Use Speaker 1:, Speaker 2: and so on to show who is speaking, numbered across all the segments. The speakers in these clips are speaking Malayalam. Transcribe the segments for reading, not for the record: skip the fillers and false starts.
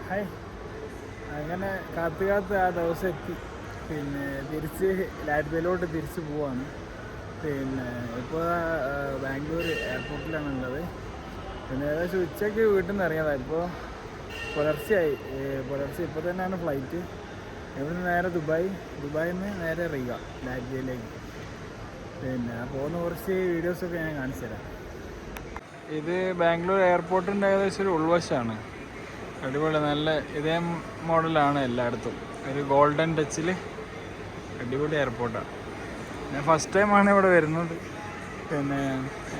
Speaker 1: ഹായ്. അങ്ങനെ കാത്ത് ആ ദിവസം എത്തി. പിന്നെ തിരിച്ച് ലാറ്റ്ബയിലോട്ട് തിരിച്ച് പോവാണ്. പിന്നെ ഇപ്പോൾ ബാംഗ്ലൂർ എയർപോർട്ടിലാണുള്ളത്. പിന്നെ ഏകദേശം ഉച്ചയ്ക്ക് വീട്ടിൽ നിന്ന് ഇറങ്ങിയതാണ്. ഇപ്പോൾ പുലർച്ചെയായി. ഇപ്പോൾ തന്നെയാണ് ഫ്ലൈറ്റ്. ഇവിടുന്ന് നേരെ ദുബായിൽ നിന്ന് നേരെ റിയ ലാറ്റ്ബയിലേക്ക്. പിന്നെ പോകുന്ന കുറച്ച് വീഡിയോസൊക്കെ ഞാൻ കാണിച്ചു തരാം. ഇത് ബാംഗ്ലൂർ എയർപോർട്ടിൻ്റെ ഏകദേശം ഒരു ഉൾവശമാണ്. അടിപൊളി, നല്ല ഇതേ മോഡലാണ് എല്ലായിടത്തും. ഒരു ഗോൾഡൻ ടച്ചിൽ അടിപൊളി എയർപോർട്ടാണ്. ഞാൻ ഫസ്റ്റ് ടൈമാണ് ഇവിടെ വരുന്നത്. പിന്നെ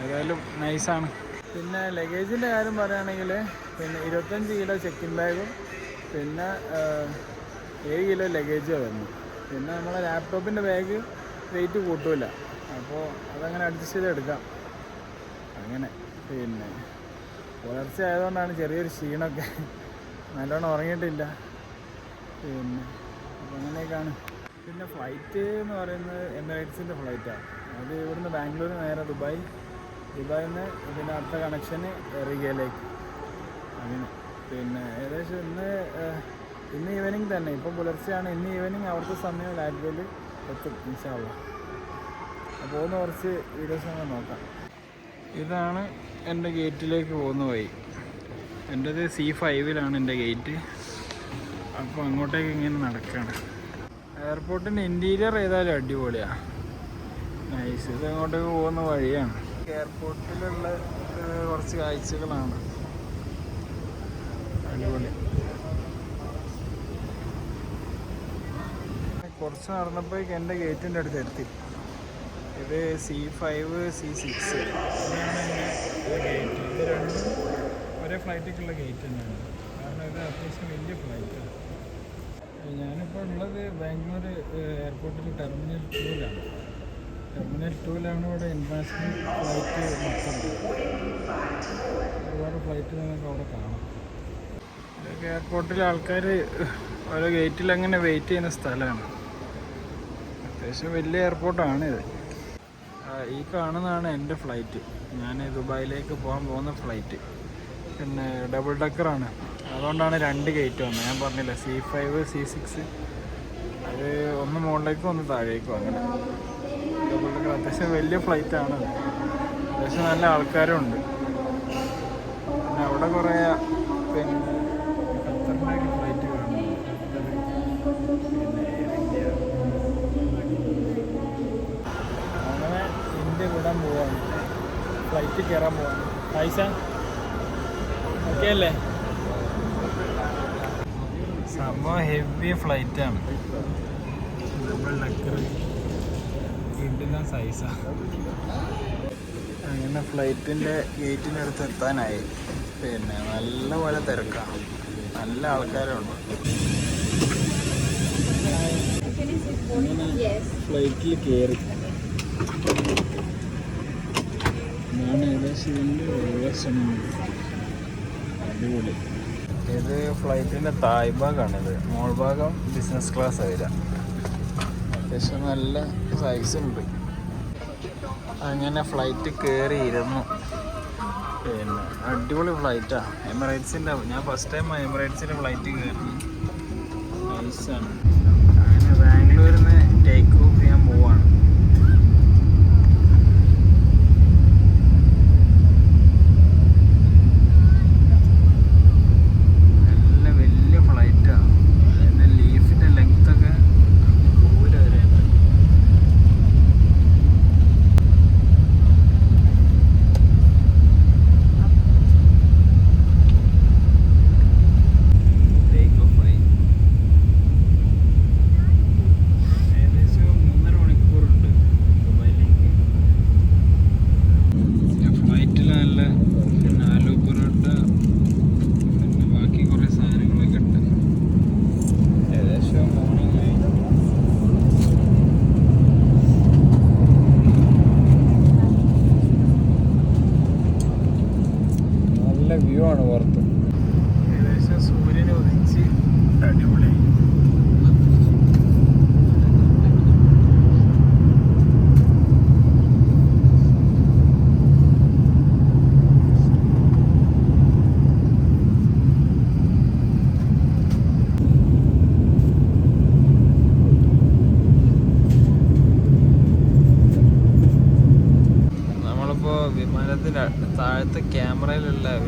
Speaker 1: ഏതായാലും നൈസാണ്. പിന്നെ ലഗേജിൻ്റെ കാര്യം പറയുകയാണെങ്കിൽ പിന്നെ 25 കിലോ ചെക്കിൻ ബാഗും പിന്നെ 7 കിലോ ലഗേജും വരുന്നു. പിന്നെ നമ്മളെ ലാപ്ടോപ്പിൻ്റെ ബാഗ് വെയിറ്റ് കൂട്ടില്ല, അപ്പോൾ അതങ്ങനെ അഡ്ജസ്റ്റ് ചെയ്തെടുക്കാം. അങ്ങനെ പിന്നെ പുലർച്ചെ ആയതുകൊണ്ടാണ് ചെറിയൊരു ക്ഷീണമൊക്കെ, നല്ലോണം ഉറങ്ങിയിട്ടില്ല. പിന്നെ അപ്പോൾ അങ്ങനെയൊക്കെയാണ്. പിന്നെ ഫ്ലൈറ്റ് എന്ന് പറയുന്നത് എമിറേറ്റ്സിൻ്റെ ഫ്ലൈറ്റാണ്. അത് ഇവിടുന്ന് ബാംഗ്ലൂർ നേരെ ദുബായിൽ നിന്ന് പിന്നെ അടുത്ത കണക്ഷന് റിയയിലേക്ക് അങ്ങനെ. പിന്നെ ഏകദേശം ഇന്ന് ഈവനിങ് തന്നെ, ഇപ്പം പുലർച്ചെയാണ്. ഇന്ന് ഈവനിങ് അവിടുത്തെ സമയം ലാറ്റ്ബയിൽ എത്തും ഇൻഷാ അല്ലാഹ്. അപ്പോൾ പോകുന്ന കുറച്ച് വീഡിയോസ് നമ്മൾ നോക്കാം. ഇതാണ് എൻ്റെ ഗേറ്റിലേക്ക് പോകുന്ന വഴി. എൻ്റേത് C5-ലാണ് എൻ്റെ ഗേറ്റ്. അപ്പോൾ അങ്ങോട്ടേക്ക് ഇങ്ങനെ നടക്കുകയാണ്. എയർപോർട്ടിൻ്റെ ഇൻറ്റീരിയർ ഏതായാലും അടിപൊളിയാണ്, നൈസ്. ഇത് അങ്ങോട്ടേക്ക് പോകുന്ന വഴിയാണ്. എയർപോർട്ടിലുള്ള കുറച്ച് കാഴ്ചകളാണ്, അടിപൊളി. കുറച്ച് നടന്നപ്പോഴേക്ക് എൻ്റെ ഗേറ്റിൻ്റെ അടുത്ത് എത്തി. ഇത് C5, C6 ഇതാണ് എൻ്റെ ഗേറ്റ്. ഇത് രണ്ടും ഒരേ ഫ്ലൈറ്റിലേക്കുള്ള ഗേറ്റ് തന്നെയാണ്. കാരണം ഇത് അത്യാവശ്യം വലിയ ഫ്ലൈറ്റാണ്. ഞാനിപ്പോൾ ഉള്ളത് ബാംഗ്ലൂർ എയർപോർട്ടിൽ ടെർമിനൽ 2-ലാണ്. ടെർമിനൽ 2-ലാണ് ഇവിടെ ഇൻ്റർനാഷണൽ ഫ്ലൈറ്റ് മൊത്തമുണ്ട്. ഒരുപാട് ഫ്ലൈറ്റ് നിങ്ങൾക്ക് അവിടെ കാണാം. ഇതൊക്കെ എയർപോർട്ടിലെ ആൾക്കാർ ഓരോ ഗേറ്റിൽ അങ്ങനെ വെയിറ്റ് ചെയ്യുന്ന സ്ഥലമാണ്. അത്യാവശ്യം വലിയ എയർപോർട്ടാണിത്. ഈ കാണുന്നതാണ് എൻ്റെ ഫ്ലൈറ്റ്. ഞാൻ ദുബായിലേക്ക് പോകാൻ പോകുന്ന ഫ്ലൈറ്റ്. പിന്നെ ഡബിൾ ഡക്കറാണ്, അതുകൊണ്ടാണ് 2 ഗേറ്റ് വന്നത്. ഞാൻ പറഞ്ഞില്ല, C5, C6. അത് ഒന്ന് മുകളിലേക്കും ഒന്ന് താഴേക്കും, അങ്ങനെ ഡബിൾ ഡക്കർ. അത്യാവശ്യം വലിയ ഫ്ലൈറ്റാണ്. അത്യാവശ്യം നല്ല ആൾക്കാരുണ്ട്. പിന്നെ അവിടെ കുറേ പിന്നെ ഖത്തറിൻ്റെയൊക്കെ ഫ്ലൈറ്റ് കാണുന്നുണ്ട്. പിന്നെ എയർ ഇന്ത്യ. അങ്ങനെ ഇന്ത്യ വിടാൻ പോവാണ്, ഫ്ലൈറ്റ് കയറാൻ പോവാണ്. പൈസ ഓക്കെ അല്ലേ? സംഭവം ഹെവി ഫ്ലൈറ്റാണ്, ഡബിൾ ഡക്കർ, കിട്ടുന്ന സൈസാണ്. അങ്ങനെ ഫ്ലൈറ്റിൻ്റെ ഗേറ്റിൻ്റെ അടുത്ത് എത്താനായി. പിന്നെ നല്ല പോലെ തിരക്കാണ്, നല്ല ആൾക്കാരുണ്ട്. ഫ്ലൈറ്റിൽ കയറി ഞാൻ ഏകദേശം ഇതിൻ്റെ ഉൾവശം. അടിപൊളി. ഇത് ഫ്ലൈറ്റിൻ്റെ തായ് ഭാഗമാണിത്. മോൾ ഭാഗം ബിസിനസ് ക്ലാസ് ആയില്ല. അത്യാവശ്യം നല്ല സൈസ് ഉണ്ട്. അങ്ങനെ ഫ്ലൈറ്റ് കയറി ഇരുന്നു. പിന്നെ അടിപൊളി ഫ്ലൈറ്റാണ് എമിറേറ്റ്സിൻ്റെ. ഞാൻ ഫസ്റ്റ് ടൈം എമിറേറ്റ്സിൻ്റെ ഫ്ലൈറ്റ് കയറുന്നു. നൈസാണ്. അങ്ങനെ ബാംഗ്ലൂരിൽ നിന്ന് ടേക്ക് ഓഫ് ചെയ്യാൻ പോവാണ്. ഏകദേശം 3.5 മണിക്കൂർ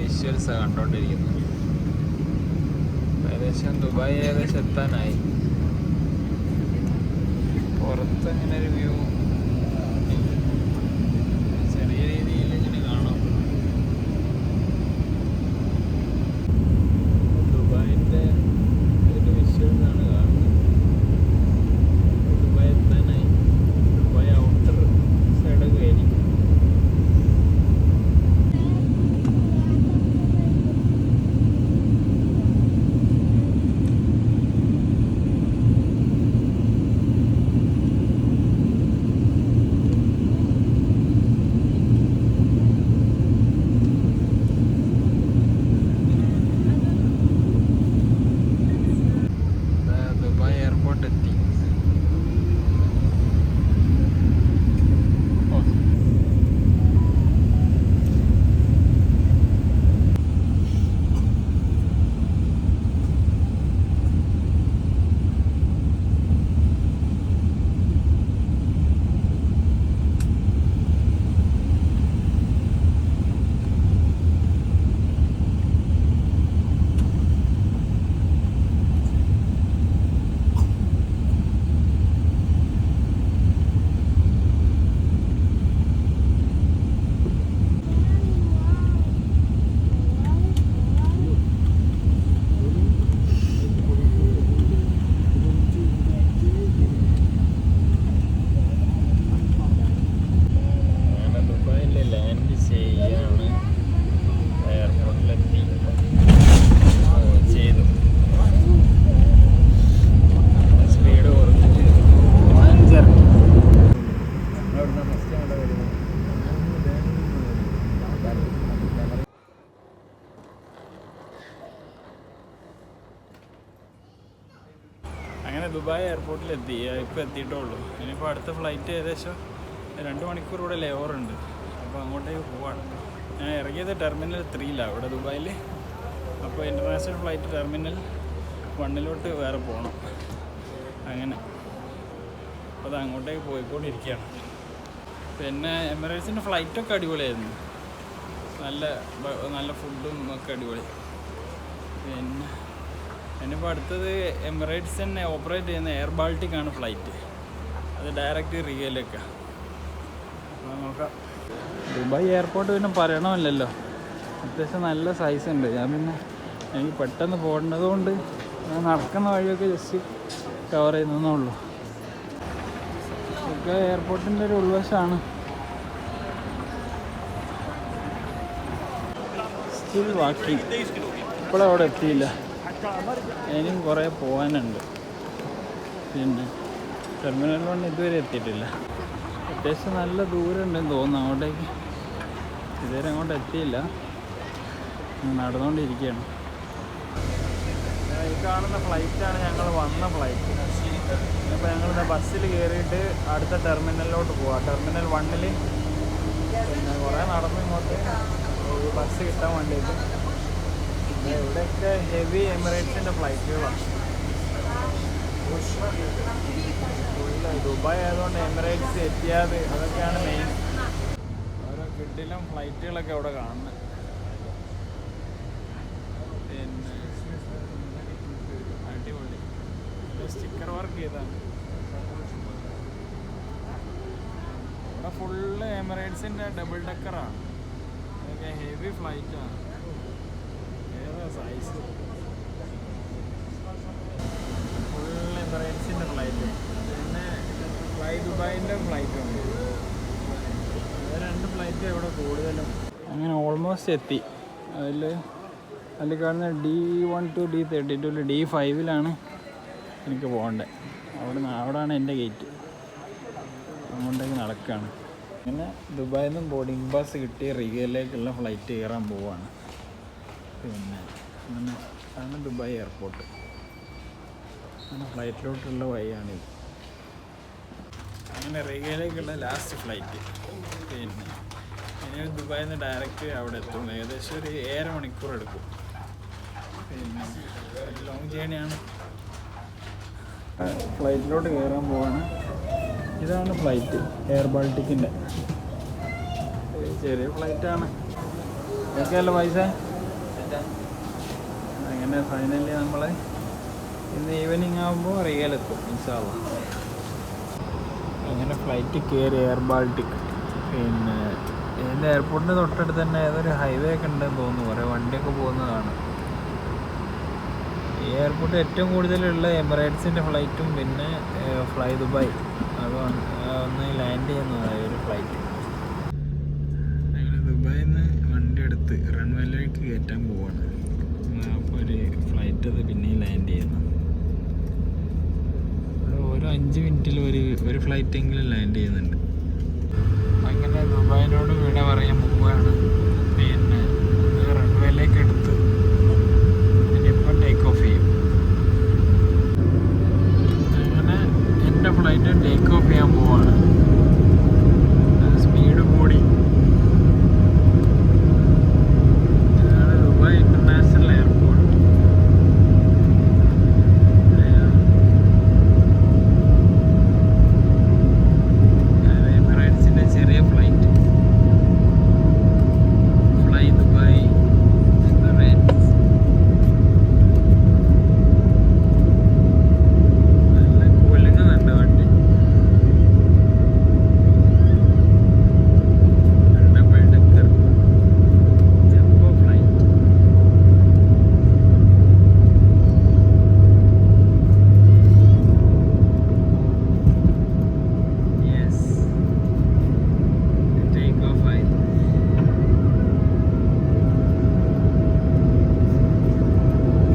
Speaker 2: വിഷ്വൽസാണ് കണ്ടോണ്ടിരിക്കുന്നത്. ദുബായ് ഏകദേശം എത്താനായി. പുറത്ത് ഇങ്ങനെ ഒരു വ്യൂ ചെറിയ രീതിയിൽ ഇങ്ങനെ കാണാം. ദുബായിൻ്റെ ഒരു വിഷ്വൽസാണ് കാണുന്നത്. ദുബായ് എത്താനായി. ദുബായ് ഔട്ടർ സൈഡൊക്കെ ആയിരിക്കും. അങ്ങനെ ദുബായ് എയർപോർട്ടിലെത്തി. ഇപ്പോൾ എത്തിയിട്ടുള്ളൂ. ഇനിയിപ്പോൾ അടുത്ത ഫ്ലൈറ്റ് ഏകദേശം 2 മണിക്കൂർ ഇവിടെ ലേവർ ഉണ്ട്. അപ്പോൾ അങ്ങോട്ടേക്ക് പോവാണ്. ഞാൻ ഇറങ്ങിയത് ടെർമിനൽ 3ലാണ് ഇവിടെ ദുബായിൽ. അപ്പോൾ ഇൻ്റർനാഷണൽ ഫ്ലൈറ്റ് ടെർമിനൽ 1 വേറെ പോകണം. അങ്ങനെ അപ്പോൾ അത് അങ്ങോട്ടേക്ക് പോയിക്കൊണ്ടിരിക്കുകയാണ്. പിന്നെ എമിറേറ്റ്സിൻ്റെ ഫ്ലൈറ്റൊക്കെ അടിപൊളിയായിരുന്നു. നല്ല ഫുഡും ഒക്കെ അടിപൊളി. പിന്നെ ഇനിയിപ്പോൾ അടുത്തത് എമിറേറ്റ്സ് തന്നെ ഓപ്പറേറ്റ് ചെയ്യുന്ന എയർ ബാൾട്ടിക്കാണ് ഫ്ലൈറ്റ്. അത് ഡയറക്റ്റ് റിയയിലേക്കാണ്. അപ്പോൾ നോക്കാം. ദുബായ് എയർപോർട്ട് പിന്നെ പറയണമല്ലോ, അത്യാവശ്യം നല്ല സൈസ് ഉണ്ട്. ഞാൻ പിന്നെ എനിക്ക് പെട്ടെന്ന് പോകേണ്ടത് കൊണ്ട് ഞാൻ നടക്കുന്ന വഴിയൊക്കെ ജസ്റ്റ് കവർ ചെയ്യുന്നതേ ഉള്ളൂ. ഒക്കെ എയർപോർട്ടിൻ്റെ ഒരു ഉൾവശമാണ്. Still walking. ഇപ്പോഴവിടെ എത്തിയില്ല, ഇനിയും കുറേ പോകാനുണ്ട്. പിന്നെ ടെർമിനൽ 1 ഇതുവരെ എത്തിയിട്ടില്ല. അത്യാവശ്യം നല്ല ദൂരം ഉണ്ടെന്ന് തോന്നുന്നു അങ്ങോട്ടേക്ക്. ഇതുവരെ അങ്ങോട്ട് എത്തിയില്ല, നടന്നുകൊണ്ടിരിക്കുകയാണ്. ഈ കാണുന്ന ഫ്ലൈറ്റാണ് ഞങ്ങൾ വന്ന ഫ്ലൈറ്റ്. അപ്പോൾ ഞങ്ങളിന്ന് ബസ്സിൽ കയറിയിട്ട് അടുത്ത ടെർമിനലിലോട്ട് പോവാം. ടെർമിനൽ 1 പിന്നെ കുറേ നടന്നു ഇങ്ങോട്ട് ഒരു ബസ് കിട്ടാൻ വേണ്ടിയിട്ട്. ഇവിടെയൊക്കെ ഹെവി എമിറേറ്റ്സിൻ്റെ ഫ്ലൈറ്റുകളാണ്. ദുബായ് ആയതുകൊണ്ട് എമിറേറ്റ്സ്, എത്തിയാദ് അതൊക്കെയാണ് മെയിൻ. ഓരോ കിഡിലും ഫ്ലൈറ്റുകളൊക്കെ ഇവിടെ കാണുന്നത്. പിന്നെ അടിപൊളി സ്റ്റിക്കർ വർക്ക് ചെയ്താണ്. ഇവിടെ ഫുള്ള് എമിറേറ്റ്സിൻ്റെ ഡബിൾ ഡെക്കറാണ്. അതൊക്കെ ഹെവി ഫ്ലൈറ്റാണ്. ഏതാ സൈസ്? ഫുൾ എമിറേറ്റ്സിൻ്റെ ഫ്ലൈറ്റ്. പിന്നെ ഫ്ലൈ ദുബായിൻ്റെ ഫ്ലൈറ്റ് ഉണ്ട്. 2 ഫ്ലൈറ്റ് ഇവിടെ കൂടുതലും. അങ്ങനെ ഓൾമോസ്റ്റ് എത്തി. അതിൽ കാണുന്ന D1 to D32 D5 എനിക്ക് പോകേണ്ടത്. അവിടെയാണ് എൻ്റെ ഗേറ്റ്. അങ്ങോട്ടേക്ക് നടക്കുകയാണ്. അങ്ങനെ ദുബായിൽ നിന്നും ബോർഡിംഗ് പാസ് കിട്ടി റിയയിലേക്കുള്ള ഫ്ലൈറ്റ് കയറാൻ പോവുകയാണ്. പിന്നെ അങ്ങനെ ആണ് ദുബായ് എയർപോർട്ട്. അങ്ങനെ ഫ്ലൈറ്റിലോട്ടുള്ള വഴിയാണിത്. അങ്ങനെ റിയയിലേക്കുള്ള ലാസ്റ്റ് ഫ്ലൈറ്റ്. പിന്നെ ഇനി ദുബായിൽ നിന്ന് ഡയറക്റ്റ് അവിടെ എത്തും. ഏകദേശം ഒരു 7 മണിക്കൂർ എടുക്കും. പിന്നെ ലോങ് ജേണിയാണ്. ഫ്ലൈറ്റിലോട്ട് കയറാൻ പോവാണ്. ഇതാണ് ഫ്ലൈറ്റ്, എയർ ബാൾട്ടിക്കിൻ്റെ. ചെറിയ ഫ്ലൈറ്റാണ്. ഓക്കെ അല്ലേ പൈസ? അങ്ങനെ ഫൈനലി നമ്മൾ ഇന്ന് ഈവനിങ് ആകുമ്പോൾ റിയലെത്തും ഇൻഷാ അല്ലാഹ്. അങ്ങനെ ഫ്ലൈറ്റ് കയറി എയർ ബാൾട്ടിക്. പിന്നെ ഇതിൻ്റെ എയർപോർട്ടിൻ്റെ തൊട്ടടുത്ത് തന്നെ ഏതൊരു ഹൈവേ ഒക്കെ ഉണ്ടെന്ന് തോന്നുന്നു, കുറേ വണ്ടിയൊക്കെ പോകുന്നതാണ്. ഈ എയർപോർട്ട് ഏറ്റവും കൂടുതലുള്ള എമിറേറ്റ്സിൻ്റെ ഫ്ലൈറ്റും പിന്നെ ഫ്ലൈ ദുബായ് അത് ഒന്ന് ലാൻഡ് ചെയ്യുന്നതായ ഒരു ഫ്ലൈറ്റ്. അങ്ങനെ ദുബായിൽ നിന്ന് വണ്ടി എടുത്ത് റൺവേയിലേക്ക് കയറ്റാൻ പോവാണ്. അപ്പോൾ ഒരു ഫ്ലൈറ്റ് അത് പിന്നെയും ലാൻഡ് ചെയ്യുന്നു. ഓരോ 5 മിനിറ്റിൽ ഒരു ഫ്ലൈറ്റെങ്കിലും ലാൻഡ് ചെയ്യുന്നുണ്ട്. അങ്ങനെ ദുബായിനോട് വിട പറയാൻ പോവുകയാണ്. പിന്നെ റൺവേയിലേക്ക് എടുത്ത് ഇനിയിപ്പോൾ ടേക്ക് ഓഫ് ചെയ്യും. അങ്ങനെ എൻ്റെ ഫ്ലൈറ്റ് ടേക്ക് ഓഫ് ചെയ്യാൻ പോവാണ്. സ്പീഡ് കൂടി. ഇതാണ് ദുബായ് ഇൻ്റർനാഷണൽ എയർപോർട്ട്. എമിറേറ്റ്സിൻ്റെ ചെറിയ ഫ്ലൈറ്റ് ഫ്ലൈ ദുബായ് എമിറേറ്റ്സ്. നല്ല കുലുങ്ങുന്നുണ്ട് വണ്ടി. Double decker jumbo flight. Yes, take off ആയി.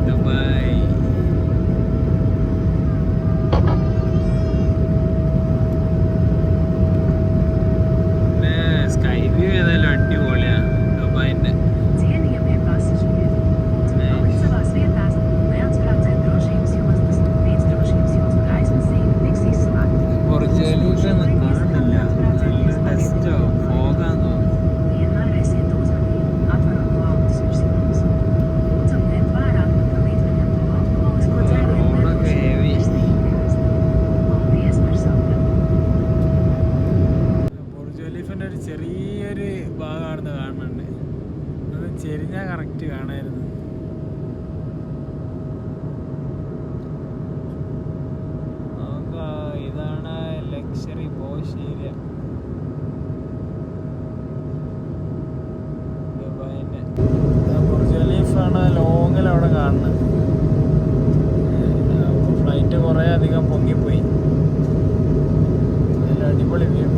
Speaker 2: ദുബായ്. പിന്നെ സ്കൈ വ്യൂ ഏതായാലും അടിപൊളിയാ ദുബായിൻ്റെ.
Speaker 3: Dear nearby passagier, Nice. Savās vietās, neatsprādzēt drošības jostas, līdz drošības jostu gaismas zīme tiks izslēgta.
Speaker 2: Burj ഖലീഫയൊന്നും കാണുന്നില്ല. നല്ല ടെസ്റ്റോ ഫോഗാന്ന് തോന്നുന്നു.
Speaker 3: Vienmēr esiet uzmanīgi, atverot plauktas virs jums. Lūdzam ņemt vērā, ka līdzgaņemto alkoholisko dzērienu
Speaker 2: റോഡൊക്കെ heavy.
Speaker 3: Paldies par sapratu.
Speaker 2: Burj ഖലീഫിൻ്റെ ഒരു ചെറിയൊരു ഭാഗമാണെന്ന് കാണുന്നുണ്ട്. അത് ചെരിഞ്ഞാൽ കറക്റ്റ് കാണായിരുന്നു. ഇതാണ് ലക്ഷറി പോഷ് ഏരിയ ദുബായിൻ്റെ. ബുർജ് ഖലീഫാണ് ലോങ്ങിൽ അവിടെ കാണുന്നത്. ഫ്ലൈറ്റ് കുറേ അധികം പൊങ്ങിപ്പോയി. നല്ല അടിപൊളി വ്യൂ.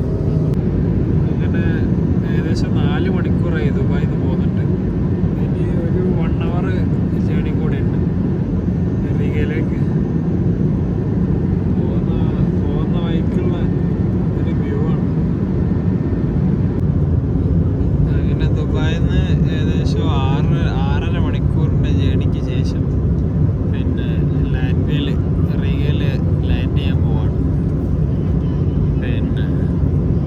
Speaker 2: അങ്ങനെ ഏകദേശം 4 മണിക്കൂറായി ദുബായിൽ നിന്ന് പോകുന്നുണ്ട്. ഇനി ഒരു 1 hour ജേണി കൂടെ ഉണ്ട് റിഗയിലേക്ക്. പോകുന്ന വഴിക്കുള്ള ഒരു വ്യൂ ആണ്. അങ്ങനെ ദുബായിൽ നിന്ന് ഏകദേശം 6.5 മണിക്കൂറിൻ്റെ ജേണിക്ക് ശേഷം പിന്നെ ലാൻഡ്വേയിൽ റിഗയിൽ ലാൻഡ് ചെയ്യാൻ പോവാണ്. പിന്നെ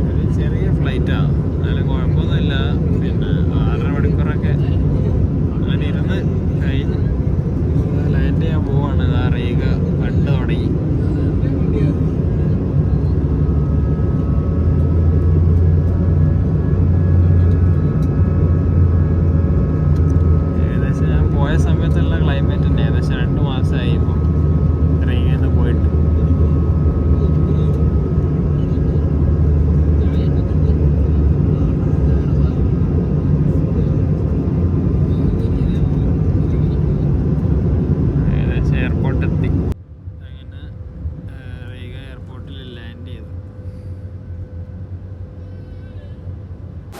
Speaker 2: ഒരു ചെറിയ ഫ്ലൈറ്റാണ്, എന്നാലും കുഴപ്പമൊന്നുമില്ല. പിന്നെ 6.5 മണിക്കൂറൊക്കെ അങ്ങനെ ഇരുന്ന് കഴിഞ്ഞ് ലാൻഡ് ചെയ്യാൻ പോവാണ്. ആ റീഗ കണ്ടു തുടങ്ങി. ഏകദേശം ഞാൻ പോയ സമയത്തുള്ള ക്ലൈമറ്റ് തന്നെ ഏകദേശം 2 മാസമായി ഇപ്പോൾ റീഗയിൽ നിന്ന് പോയിട്ട്. ഏകദേശം എയർപോർട്ടെത്തി. അങ്ങനെ റീഗ എയർപോർട്ടിൽ ലാൻഡ് ചെയ്തു.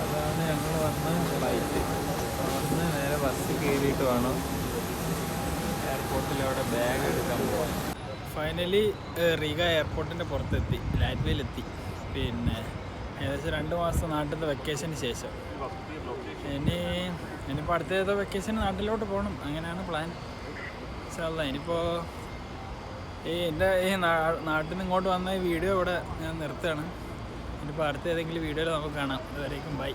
Speaker 2: അതാണ് ഞങ്ങൾ വന്ന ഫ്ലൈറ്റ്. അവിടുന്ന് നേരെ ബസ് കയറിയിട്ട് വേണം എയർപോർട്ടിൽ അവിടെ ബാഗ് എടുക്കാൻ പോകാൻ. ഫൈനലി റീഗ എയർപോർട്ടിൻ്റെ പുറത്തെത്തി, ലാറ്റ്വിയയിലെത്തി. പിന്നെ ഏകദേശം 2 മാസം നാട്ടിലത്തെ വെക്കേഷന് ശേഷം ഇനിയിപ്പോൾ അടുത്ത ഏതോ വെക്കേഷന് നാട്ടിലോട്ട് പോകണം. അങ്ങനെയാണ് പ്ലാൻ. ഇൻഷാല്ലാ. ഇനിയിപ്പോൾ എൻ്റെ നാട്ടിൽ നിന്ന് ഇങ്ങോട്ട് വന്ന ഈ വീഡിയോ ഇവിടെ ഞാൻ നിർത്തുകയാണ്. ഇനിയിപ്പോൾ അടുത്ത ഏതെങ്കിലും വീഡിയോയിൽ നമുക്ക് കാണാം. അതുവരേക്കും ബൈ.